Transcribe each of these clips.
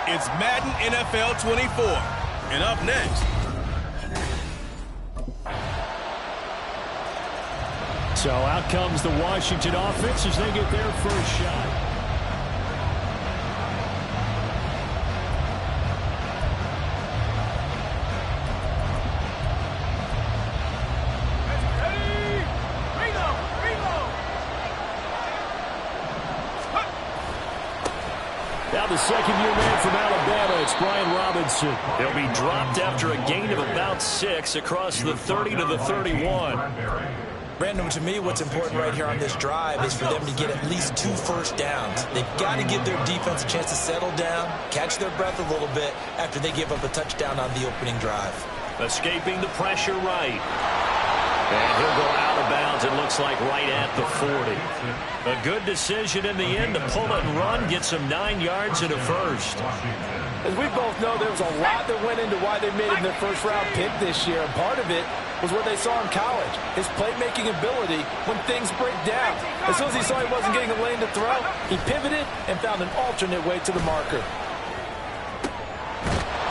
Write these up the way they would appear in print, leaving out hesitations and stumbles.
It's Madden NFL 24. And up next. So out comes the Washington offense as they get their first shot. Now the second-year man from Alabama, it's Brian Robinson. He'll be dropped after a gain of about 6 across the 30 to the 31. Brandon, to me, what's important right here on this drive is for them to get at least 2 first downs. They've got to give their defense a chance to settle down, catch their breath a little bit after they give up a touchdown on the opening drive. Escaping the pressure right. And he'll go out of bounds, it looks like, right at the 40. A good decision in the end to pull it and run, get some 9 yards and a first. As we both know, there was a lot that went into why they made him their first-round pick this year. And part of it was what they saw in college, his playmaking ability when things break down. As soon as he saw he wasn't getting a lane to throw, he pivoted and found an alternate way to the marker.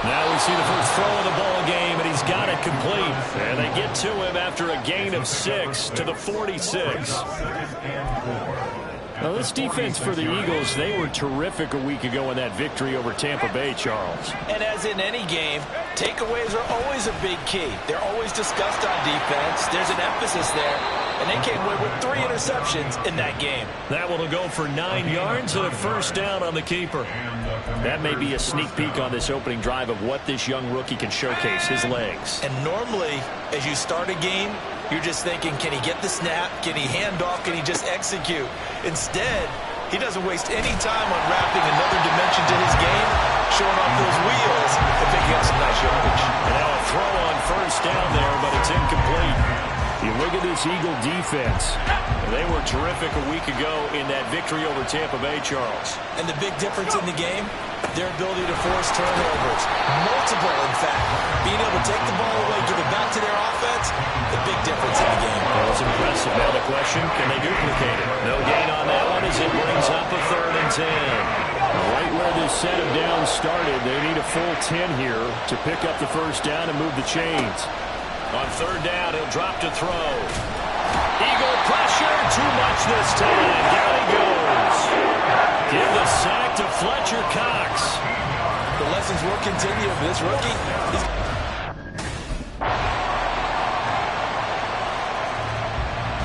Now we see the first throw of the ball game, and he's got it complete. And they get to him after a gain of 6 to the 46. Now this defense for the Eagles, they were terrific a week ago in that victory over Tampa Bay, Charles. And as in any game, takeaways are always a big key. They're always discussed on defense. There's an emphasis there. And they came away with 3 interceptions in that game. That one will go for 9 yards and a first down on the keeper. That may be a sneak peek on this opening drive of what this young rookie can showcase, his legs. And normally, as you start a game, you're just thinking, can he get the snap? Can he hand off? Can he just execute? Instead, he doesn't waste any time on wrapping another dimension to his game, showing off those wheels and picking up some nice yardage. And now a throw on first down there, but it's incomplete. You look at this Eagle defense. They were terrific a week ago in that victory over Tampa Bay, Charles. And the big difference in the game, their ability to force turnovers. Multiple, in fact. Being able to take the ball away, give it back to their offense, the big difference in the game. That was impressive. Now the question, can they duplicate it? No gain on that one as it brings up a 3rd and 10. Right where this set of downs started, they need a full 10 here to pick up the first down and move the chains. On 3rd down, he'll drop to throw. Eagle pressure, too much this time. Down he goes. Give the sack to Fletcher Cox. The lessons will continue for this rookie.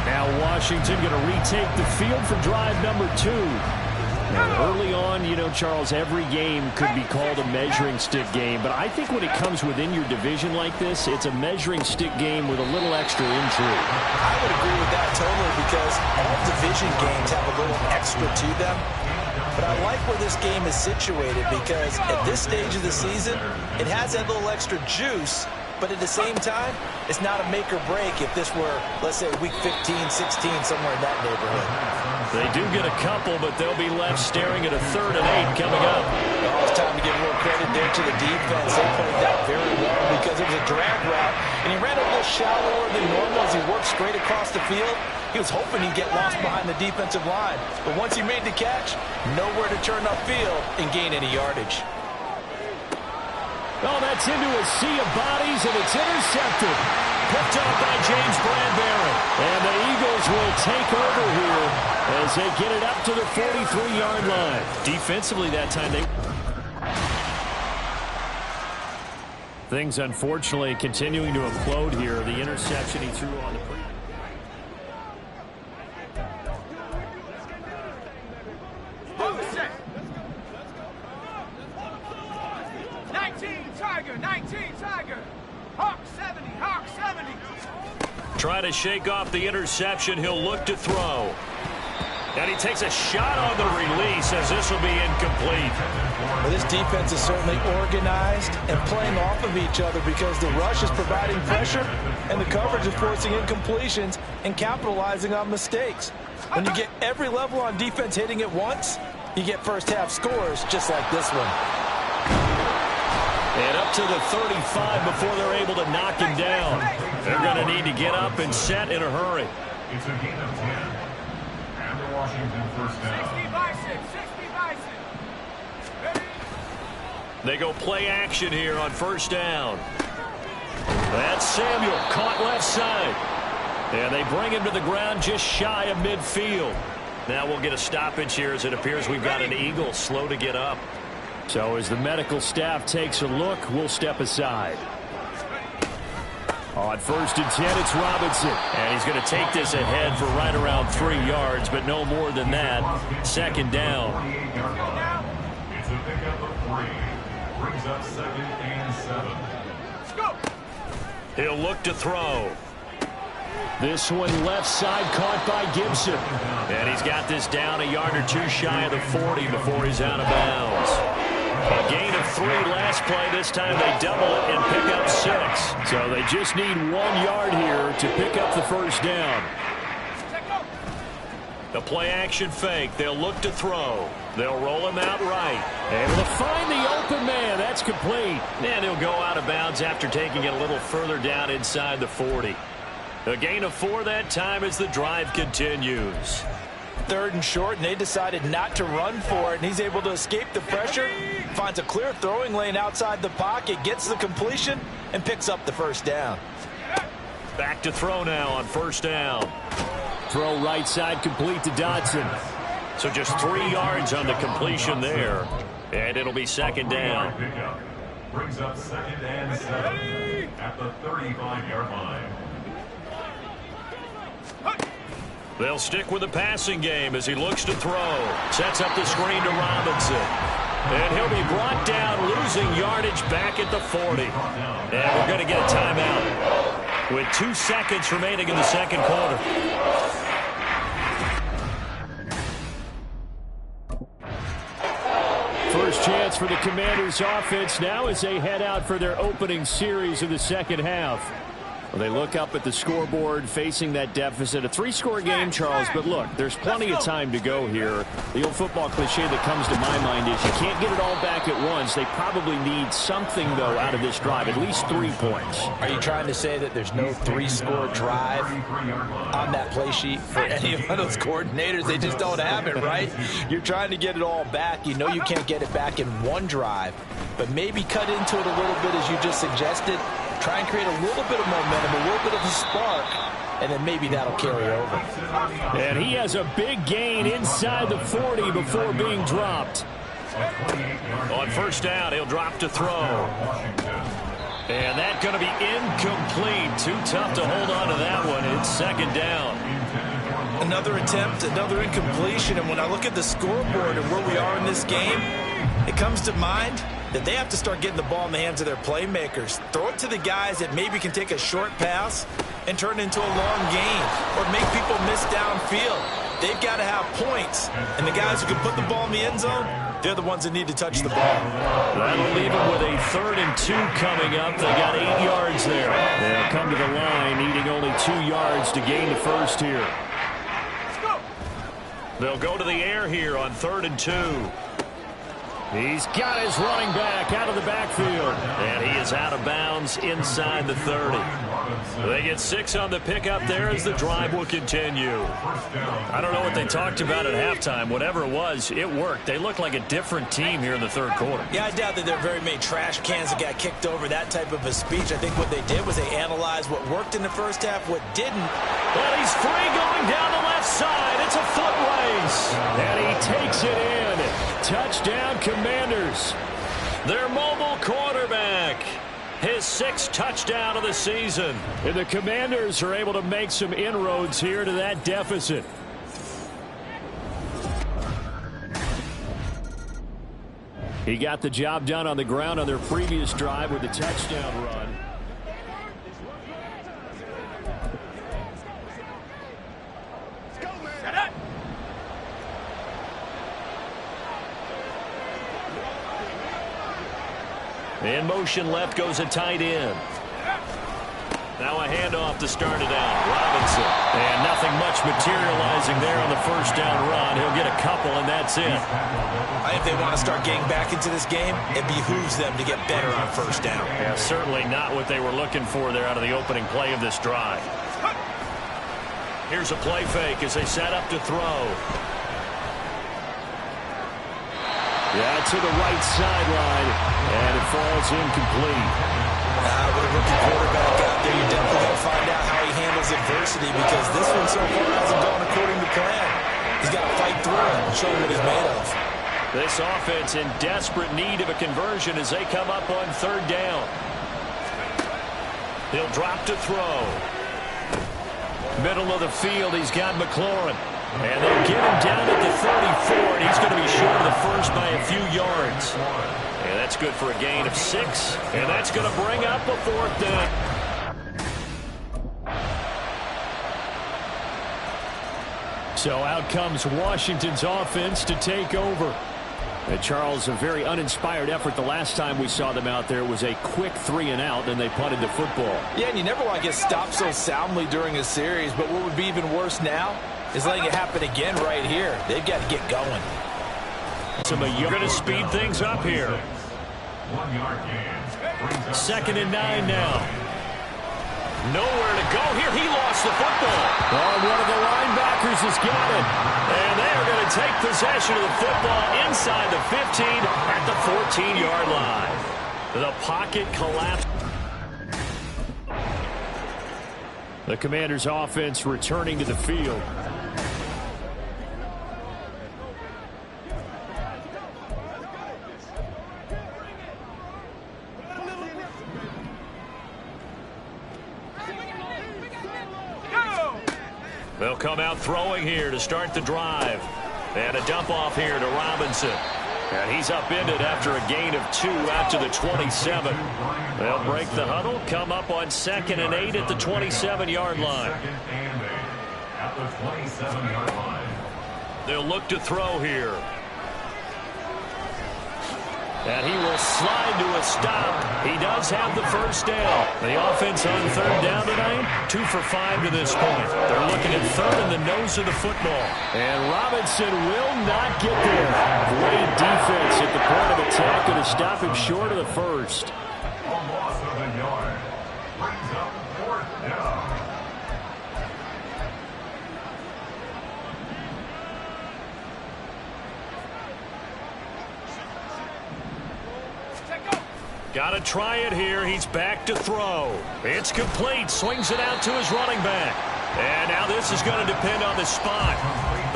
Now Washington going to retake the field for drive number 2. Now, early on, you know, Charles, every game could be called a measuring stick game. But I think when it comes within your division like this, it's a measuring stick game with a little extra intrigue. I would agree with that totally because all division games have a little extra to them. But I like where this game is situated because at this stage of the season, it has that little extra juice. But at the same time, it's not a make or break if this were, let's say, week 15, 16, somewhere in that neighborhood. They do get a couple, but they'll be left staring at a 3rd and 8 coming up. Well, it's time to give a little credit there to the defense. They played that very well because it was a drag route, and he ran a little shallower than normal as he worked straight across the field. He was hoping he'd get lost behind the defensive line. But once he made the catch, nowhere to turn upfield and gain any yardage. Oh, that's into a sea of bodies, and it's intercepted. Picked up by James Bradbury. And the Eagles will take over here as they get it up to the 43-yard line. Defensively that time, Things, unfortunately, continuing to implode here. The interception he threw on the pre. Try to shake off the interception. He'll look to throw. And he takes a shot on the release as this will be incomplete. Well, this defense is certainly organized and playing off of each other because the rush is providing pressure and the coverage is forcing incompletions and capitalizing on mistakes. When you get every level on defense hitting at once, you get first half scores just like this one. And up to the 35 before they're able to knock him down. They're going to need to get up and set in a hurry. It's a gain of 10. And the Washington first down. 60-6. They go play action here on first down. That's Samuel, caught left side. And they bring him to the ground just shy of midfield. Now we'll get a stoppage here as it appears we've got an Eagle slow to get up. So as the medical staff takes a look, we'll step aside. On 1st and 10, it's Robinson. And he's going to take this ahead for right around 3 yards, but no more than that. 2nd down. It's a pickup of 3. Brings up 2nd and 7. He'll look to throw. This one left side caught by Gibson. And he's got this down a yard or 2 shy of the 40 before he's out of bounds. A gain of 3 last play. This time they double it and pick up 6. So they just need 1 yard here to pick up the first down. The play action fake. They'll look to throw. They'll roll him out right. Able to find the open man. That's complete. And he'll go out of bounds after taking it a little further down inside the 40. A gain of 4 that time as the drive continues. 3rd and short, and they decided not to run for it, and he's able to escape the pressure, finds a clear throwing lane outside the pocket, gets the completion, and picks up the first down. Back to throw now on first down. Throw right side complete to Dodson. So just 3 yards on the completion there. And it'll be 2nd down. Brings up 2nd and 7 at the 35-yard line. They'll stick with the passing game as he looks to throw. Sets up the screen to Robinson. And he'll be brought down, losing yardage back at the 40. And we're going to get a timeout with 2 seconds remaining in the 2nd quarter. First chance for the Commanders offense now as they head out for their opening series of the 2nd half. Well, they look up at the scoreboard facing that deficit. A 3-score game, Charles, but look, there's plenty of time to go here. The old football cliche that comes to my mind is you can't get it all back at once. They probably need something, though, out of this drive, at least 3 points. Are you trying to say that there's no 3-score drive on that play sheet for any of those coordinators? They just don't have it, right? You're trying to get it all back. You know you can't get it back in 1 drive, but maybe cut into it a little bit as you just suggested. Try and create a little bit of momentum, a little bit of a spark, and then maybe that'll carry over. And he has a big gain inside the 40 before being dropped. On first down, he'll drop to throw. And that's going to be incomplete. Too tough to hold on to that one. It's 2nd down. Another attempt, another incompletion, and when I look at the scoreboard and where we are in this game, it comes to mind that they have to start getting the ball in the hands of their playmakers. Throw it to the guys that maybe can take a short pass and turn it into a long gain or make people miss downfield. They've got to have points, and the guys who can put the ball in the end zone, they're the ones that need to touch the ball. That'll leave them with a 3rd and 2 coming up. They got 8 yards there. They'll come to the line, needing only 2 yards to gain the first here. They'll go to the air here on 3rd and 2. He's got his running back out of the backfield. And he is out of bounds inside the 30. They get 6 on the pickup there as the drive will continue. I don't know what they talked about at halftime. Whatever it was, it worked. They look like a different team here in the 3rd quarter. Yeah, I doubt that there are very many trash cans that got kicked over, that type of a speech. I think what they did was they analyzed what worked in the first half, what didn't. But he's free going down the left side. It's a foot race. And he takes it in. Touchdown, Commanders. Their mobile quarterback. His 6th touchdown of the season. And the Commanders are able to make some inroads here to that deficit. He got the job done on the ground on their previous drive with the touchdown run. In motion left goes a tight end. Now a handoff to start it out. Robinson. And nothing much materializing there on the first down run. He'll get a couple, and that's it. If they want to start getting back into this game, it behooves them to get better on first down. Yeah, certainly not what they were looking for there out of the opening play of this drive. Here's a play fake as they set up to throw. Yeah, to the right sideline, and it falls incomplete. With a rookie quarterback out there, you're definitely going to find out how he handles adversity, because this one so far hasn't gone according to plan. He's got to fight through it and show what he's made of. This offense in desperate need of a conversion as they come up on third down. He'll drop to throw. Middle of the field, he's got McLaurin. And they'll get him down at the 34, and he's going to be short of the first by a few yards. And that's good for a gain of 6, and that's going to bring up a fourth down. So out comes Washington's offense to take over. Charles, a very uninspired effort the last time we saw them out there. It was a quick 3-and-out, and they punted the football. Yeah, and you never want to get stopped so soundly during a series, but what would be even worse now is letting it happen again right here. They've got to get going. You're going to speed things up here. 1 yard gain. 2nd and 9 now. Nowhere to go here. He lost the football. Oh, one of the linebackers has got it. And they are going to take possession of the football inside the 15 at the 14-yard line. The pocket collapsed. The Commanders' offense returning to the field. They'll come out throwing here to start the drive. And a dump off here to Robinson. And he's upended after a gain of 2 out to the 27. They'll break the huddle, come up on 2nd and 8 at the 27-yard line. 2nd and 8 at the 27-yard line. They'll look to throw here. And he will slide to a stop. He does have the first down. The offense on third down tonight, 2 for 5 to this point. They're looking at third in the nose of the football. And Robinson will not get there. Great defense at the point of attack, going to stop him short of the first. A loss of a yard. Brings up 4th down. Got to try it here. He's back to throw. It's complete. Swings it out to his running back. And now this is going to depend on the spot.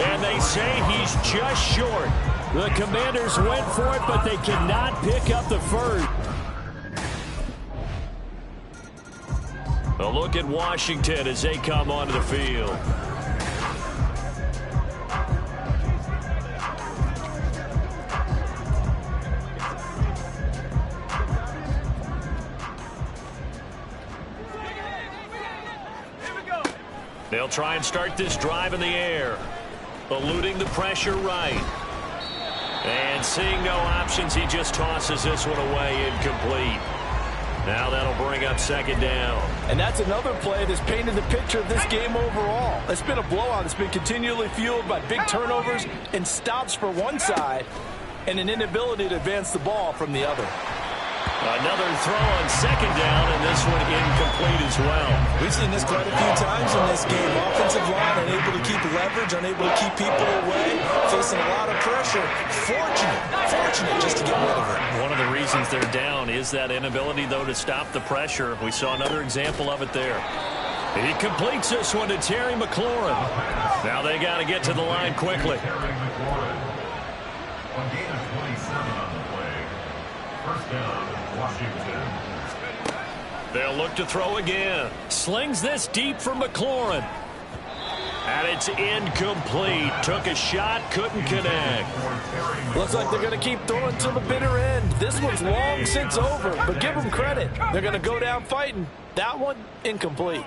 And they say he's just short. The Commanders went for it, but they cannot pick up the first. A look at Washington as they come onto the field. They'll try and start this drive in the air. Eluding the pressure right. And seeing no options, he just tosses this one away incomplete. Now that'll bring up 2nd down. And that's another play that's painted the picture of this game overall. It's been a blowout. It's been continually fueled by big turnovers and stops for one side and an inability to advance the ball from the other. Another throw on 2nd down, and this one incomplete as well. We've seen this quite a few times in this game. Offensive line unable to keep leverage, unable to keep people away, facing a lot of pressure. Fortunate just to get rid of it. One of the reasons they're down is that inability, though, to stop the pressure. We saw another example of it there. He completes this one to Terry McLaurin. Now they got to get to the line quickly. Terry McLaurin. A gain of 27 on the play. First down, Washington. They'll look to throw again. Slings this deep for McLaurin. And it's incomplete. Took a shot, couldn't connect. Looks like they're going to keep throwing to the bitter end. This one's long since over, but give them credit. They're going to go down fighting. That one, incomplete.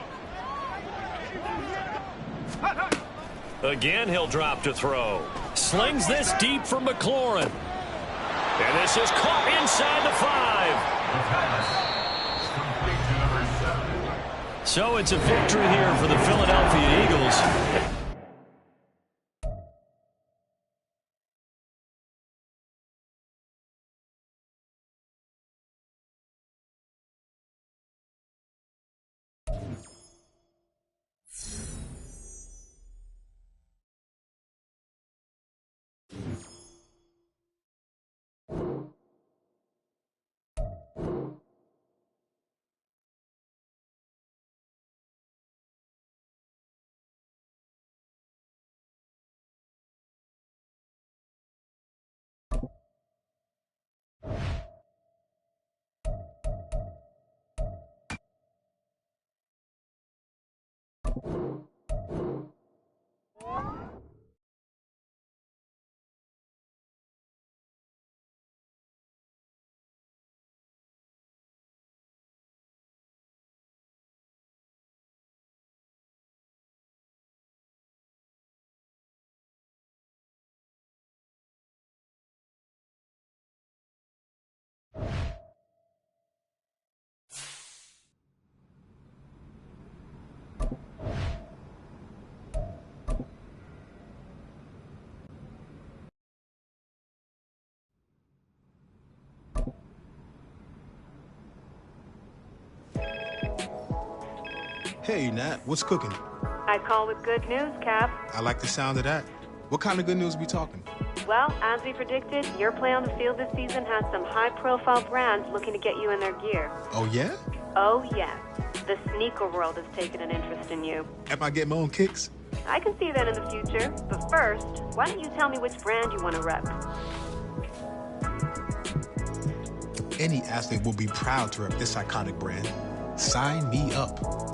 Again, he'll drop to throw. Slings this deep for McLaurin. And this is caught inside the 5. So it's a victory here for the Philadelphia Eagles. Hey, Nat, what's cooking? I call with good news, Cap. I like the sound of that. What kind of good news we talking? Well, as we predicted, your play on the field this season has some high-profile brands looking to get you in their gear. Oh, yeah? Oh, yes. The sneaker world has taken an interest in you. Am I getting my own kicks? I can see that in the future. But first, why don't you tell me which brand you want to rep? Any athlete will be proud to rep this iconic brand. Sign me up.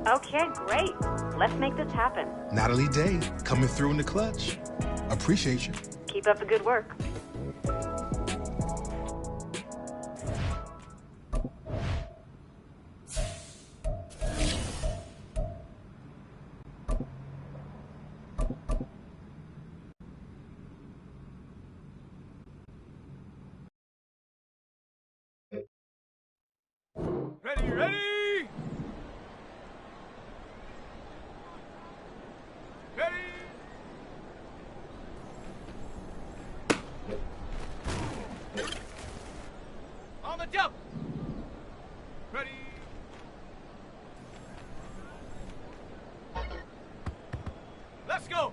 Okay, great. Let's make this happen. Natalie Day, coming through in the clutch. Appreciate you. Keep up the good work. Ready, ready! Ready! On the jump! Ready! Let's go!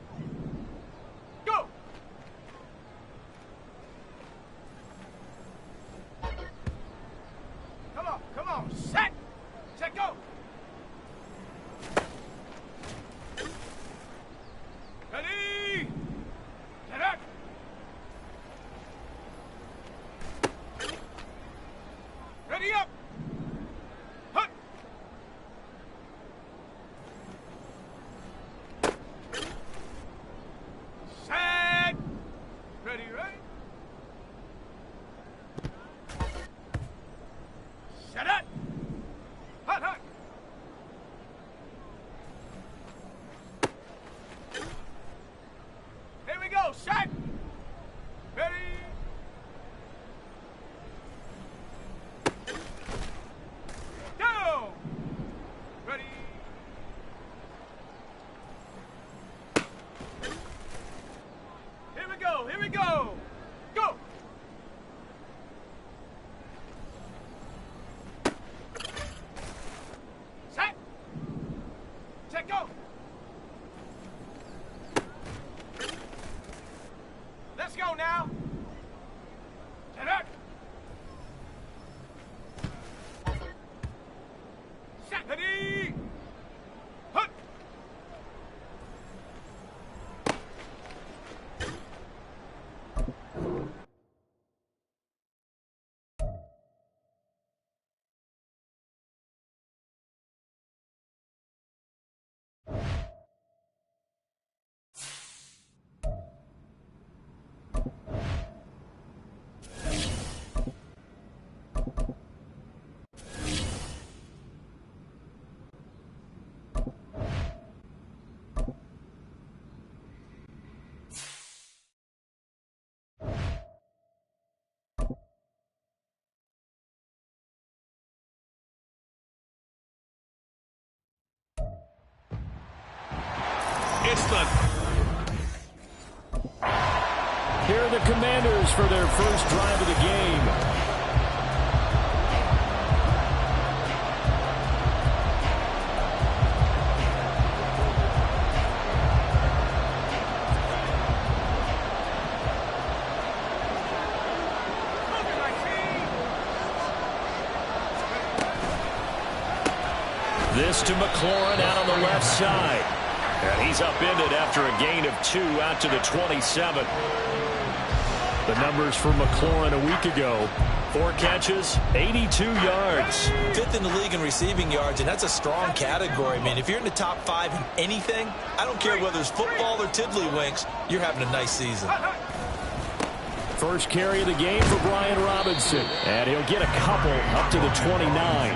Go! Come on, set! Set, go! Ready! Set up! Ready up! against Thunder. Here are the Commanders for their first drive of the game. This to McLaurin out on the left side. And he's upended after a gain of 2 out to the 27. The numbers for McLaurin a week ago. 4 catches, 82 yards. 5th in the league in receiving yards, and that's a strong category. I mean, if you're in the top 5 in anything, I don't care whether it's football or tiddlywinks, you're having a nice season. First carry of the game for Brian Robinson. And he'll get a couple up to the 29.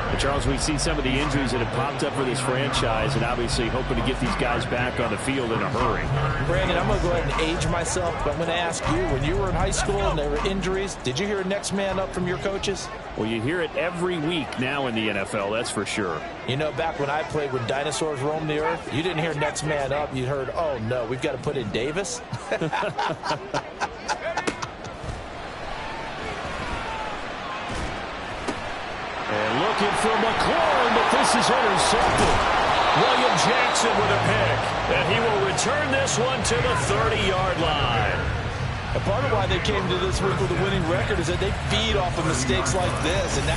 But Charles, we see some of the injuries that have popped up for this franchise, and obviously hoping to get these guys back on the field in a hurry. Brandon, I'm going to go ahead and age myself, but I'm going to ask you, when you were in high school and there were injuries, did you hear next man up from your coaches? Well, you hear it every week now in the NFL, that's for sure. You know, back when I played when dinosaurs roamed the earth, you didn't hear next man up. You heard, oh, no, we've got to put in Davis. And looking for McLaurin, but this is intercepted. William Jackson with a pick. And he will return this one to the 30-yard line. And part of why they came to this week with a winning record is that they feed off of mistakes like this. And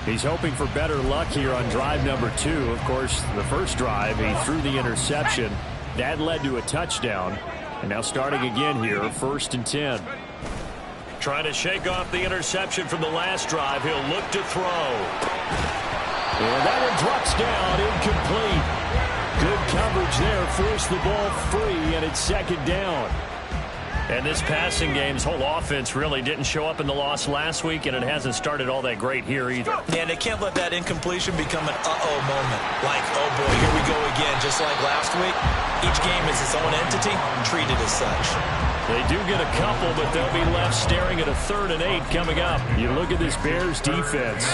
he's hoping for better luck here on drive number 2. Of course, the first drive, he threw the interception. That led to a touchdown. And now starting again here, 1st and 10. Trying to shake off the interception from the last drive. He'll look to throw. And that one drops down, incomplete. Good coverage there, forced the ball free, and it's 2nd down. And this passing game's whole offense really didn't show up in the loss last week, and it hasn't started all that great here either. Yeah, and they can't let that incompletion become an uh-oh moment. Like, oh boy, here we go again, just like last week. Each game is its own entity, treated as such. They do get a couple, but they'll be left staring at a 3rd and 8 coming up. You look at this Bears defense.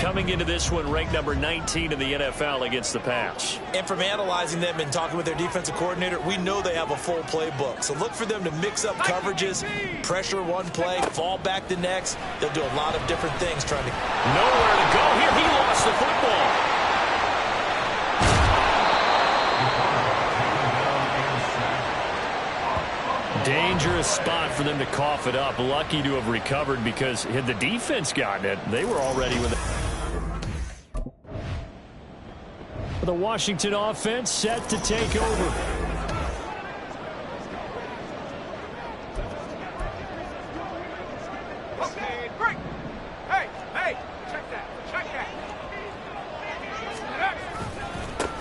Coming into this one, ranked number 19 in the NFL against the pass. And from analyzing them and talking with their defensive coordinator, we know they have a full playbook. So look for them to mix up coverages, pressure one play, fall back the next. They'll do a lot of different things trying to... Nowhere to go here. He lost the football. Dangerous spot for them to cough it up. Lucky to have recovered, because had the defense gotten it, they were already with it. The Washington offense set to take over.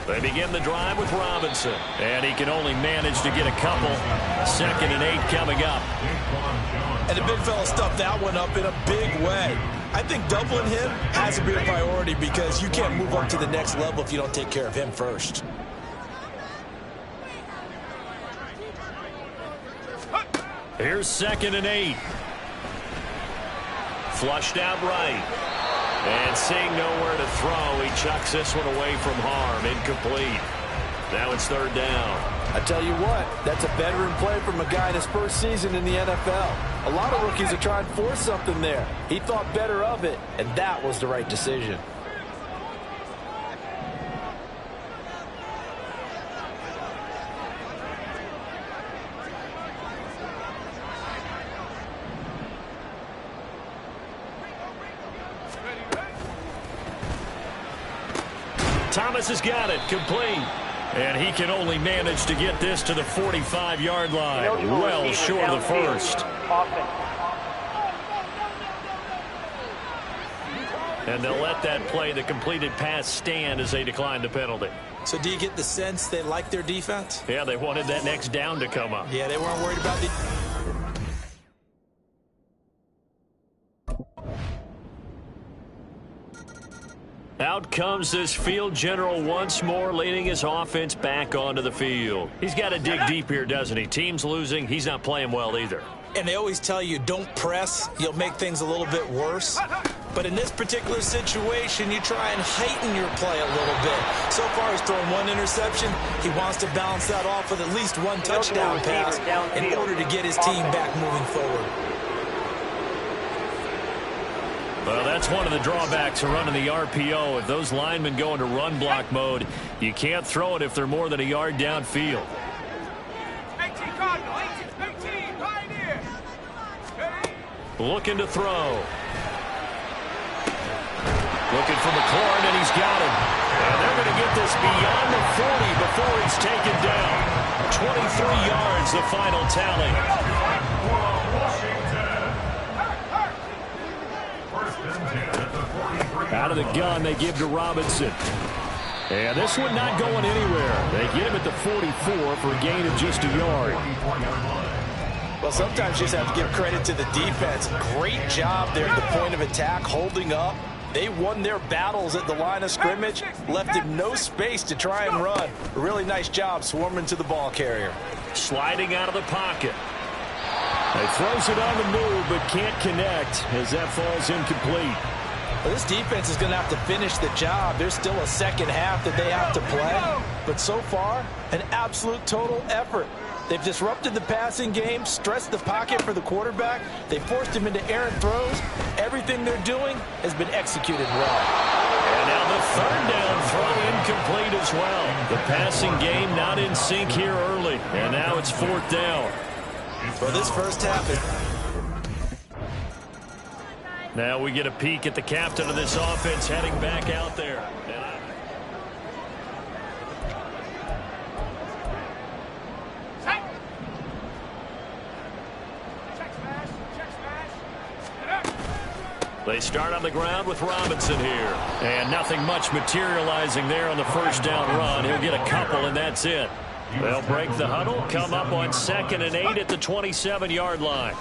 They begin the drive with Robinson, and he can only manage to get a couple. 2nd and 8 coming up. And the big fella stuffed that one up in a big way. I think doubling him has to be a priority, because you can't move up to the next level if you don't take care of him first. Here's 2nd and 8. Flushed out right. And seeing nowhere to throw, he chucks this one away from harm. Incomplete. Now it's 3rd down. I tell you what, that's a veteran play from a guy in his first season in the NFL. A lot of rookies are trying to force something there. He thought better of it, and that was the right decision. Thomas has got it, complete. And he can only manage to get this to the 45-yard line. Well short of the first. And they'll let that play, the completed pass, stand as they decline the penalty. So do you get the sense they like their defense? Yeah, they wanted that next down to come up. Yeah, they weren't worried about the... Out comes this field general once more, leading his offense back onto the field. He's got to dig deep here, doesn't he? Team's losing. He's not playing well either. And they always tell you, don't press. You'll make things a little bit worse. But in this particular situation, you try and heighten your play a little bit. So far, he's thrown one interception. He wants to balance that off with at least one touchdown pass in order to get his team back moving forward. Well, that's one of the drawbacks of running the RPO. If those linemen go into run block mode, you can't throw it if they're more than a yard downfield. 18 Cardinal, 18, Pioneer. Looking to throw. Looking for McLaurin, and he's got him. And they're going to get this beyond the 40 before he's taken down. 23 yards, the final tally. Out of the gun, they give to Robinson. And this one not going anywhere. They get him at the 44 for a gain of just a yard. Well, sometimes you just have to give credit to the defense. Great job there at the point of attack, holding up. They won their battles at the line of scrimmage, left him no space to try and run. A really nice job swarming to the ball carrier. Sliding out of the pocket. He throws it on the move, but can't connect as that falls incomplete. Well, this defense is going to have to finish the job. There's still a second half that they have to play. But so far, an absolute total effort. They've disrupted the passing game, stressed the pocket for the quarterback. They forced him into errant throws. Everything they're doing has been executed well. And now the third down throw incomplete as well. The passing game not in sync here early. And now it's fourth down. Well, this first half is... Now we get a peek at the captain of this offense heading back out there. They start on the ground with Robinson here. And nothing much materializing there on the first down run. He'll get a couple, and that's it. They'll break the huddle, come up on 2nd and 8 at the 27-yard line.